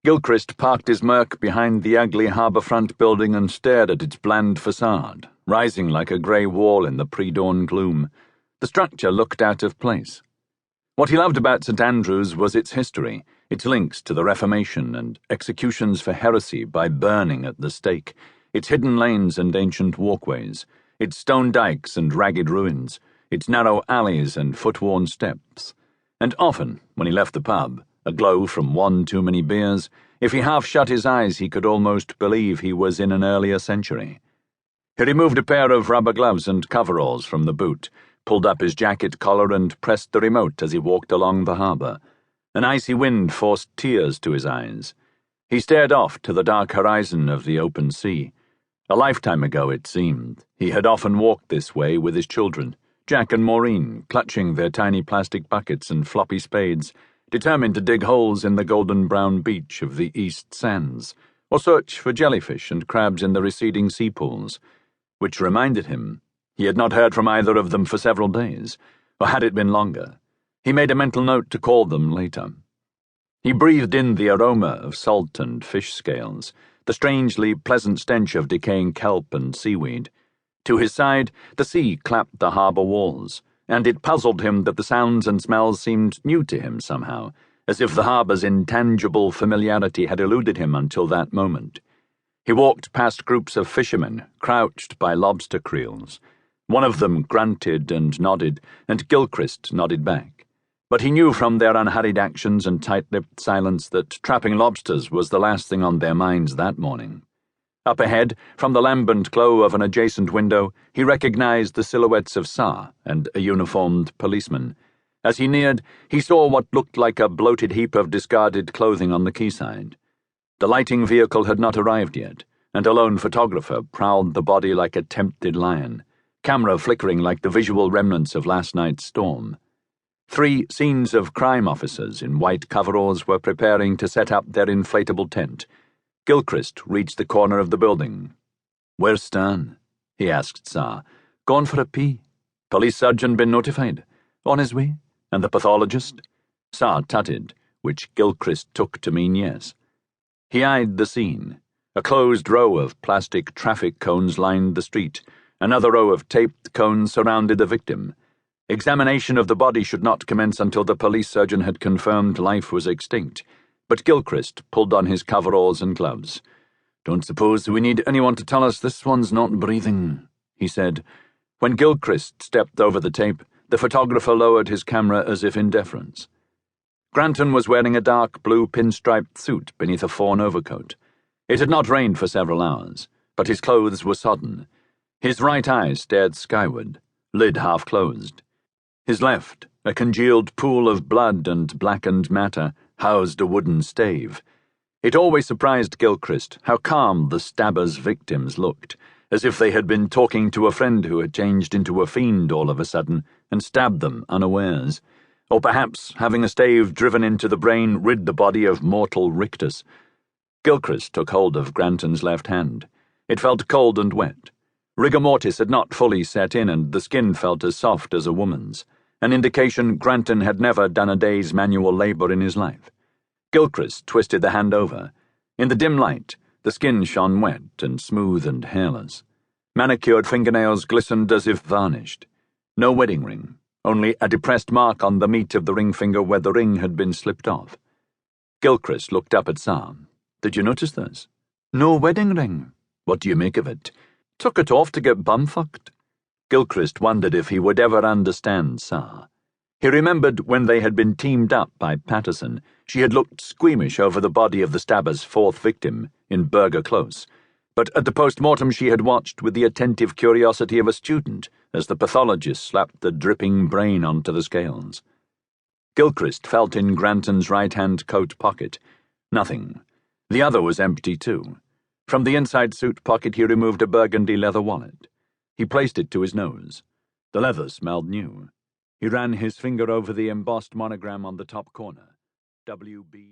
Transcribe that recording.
Gilchrist parked his Merc behind the ugly harbourfront building and stared at its bland facade, rising like a grey wall in the pre-dawn gloom. The structure looked out of place. What he loved about St Andrews was its history, its links to the Reformation and executions for heresy by burning at the stake, its hidden lanes and ancient walkways, its stone dikes and ragged ruins, its narrow alleys and foot-worn steps. And often, when he left the pub, aglow from one too many beers, if he half shut his eyes he could almost believe he was in an earlier century. He removed a pair of rubber gloves and coveralls from the boot, pulled up his jacket collar and pressed the remote as he walked along the harbour. An icy wind forced tears to his eyes. He stared off to the dark horizon of the open sea. A lifetime ago, it seemed, he had often walked this way with his children, Jack and Maureen, clutching their tiny plastic buckets and floppy spades, determined to dig holes in the golden-brown beach of the East Sands, or search for jellyfish and crabs in the receding sea pools, which reminded him he had not heard from either of them for several days, or had it been longer. He made a mental note to call them later. He breathed in the aroma of salt and fish scales, the strangely pleasant stench of decaying kelp and seaweed. To his side, the sea clapped the harbour walls, and it puzzled him that the sounds and smells seemed new to him somehow, as if the harbour's intangible familiarity had eluded him until that moment. He walked past groups of fishermen, crouched by lobster creels. One of them grunted and nodded, and Gilchrist nodded back. But he knew from their unhurried actions and tight-lipped silence that trapping lobsters was the last thing on their minds that morning. Up ahead, from the lambent glow of an adjacent window, he recognized the silhouettes of Sa and a uniformed policeman. As he neared, he saw what looked like a bloated heap of discarded clothing on the quayside. The lighting vehicle had not arrived yet, and a lone photographer prowled the body like a tempted lion, camera flickering like the visual remnants of last night's storm. 3 scenes of crime officers in white coveralls were preparing to set up their inflatable tent. Gilchrist reached the corner of the building. "Where's Stan?" he asked Sa. "Gone for a pee. Police surgeon been notified? On his way? And the pathologist?" Sa tutted, which Gilchrist took to mean yes. He eyed the scene. A closed row of plastic traffic cones lined the street. Another row of taped cones surrounded the victim. Examination of the body should not commence until the police surgeon had confirmed life was extinct, but Gilchrist pulled on his coveralls and gloves. "Don't suppose we need anyone to tell us this one's not breathing," he said. When Gilchrist stepped over the tape, the photographer lowered his camera as if in deference. Granton was wearing a dark blue pinstriped suit beneath a fawn overcoat. It had not rained for several hours, but his clothes were sodden. His right eye stared skyward, lid half closed. His left, a congealed pool of blood and blackened matter, housed a wooden stave. It always surprised Gilchrist how calm the stabber's victims looked, as if they had been talking to a friend who had changed into a fiend all of a sudden and stabbed them unawares. Or perhaps having a stave driven into the brain rid the body of mortal rictus. Gilchrist took hold of Granton's left hand. It felt cold and wet. Rigor mortis had not fully set in, and the skin felt as soft as a woman's, an indication Granton had never done a day's manual labour in his life. Gilchrist twisted the hand over. In the dim light, the skin shone wet and smooth and hairless. Manicured fingernails glistened as if varnished. No wedding ring, only a depressed mark on the meat of the ring finger where the ring had been slipped off. Gilchrist looked up at Sam. "Did you notice this?" "No wedding ring. What do you make of it?" "Took it off to get bumfucked." Gilchrist wondered if he would ever understand Sa. He remembered when they had been teamed up by Patterson, she had looked squeamish over the body of the stabber's 4th victim in Burger Close, but at the post-mortem she had watched with the attentive curiosity of a student as the pathologist slapped the dripping brain onto the scales. Gilchrist felt in Granton's right-hand coat pocket. Nothing. The other was empty too. From the inside suit pocket he removed a burgundy leather wallet. He placed it to his nose. The leather smelled new. He ran his finger over the embossed monogram on the top corner. W.B.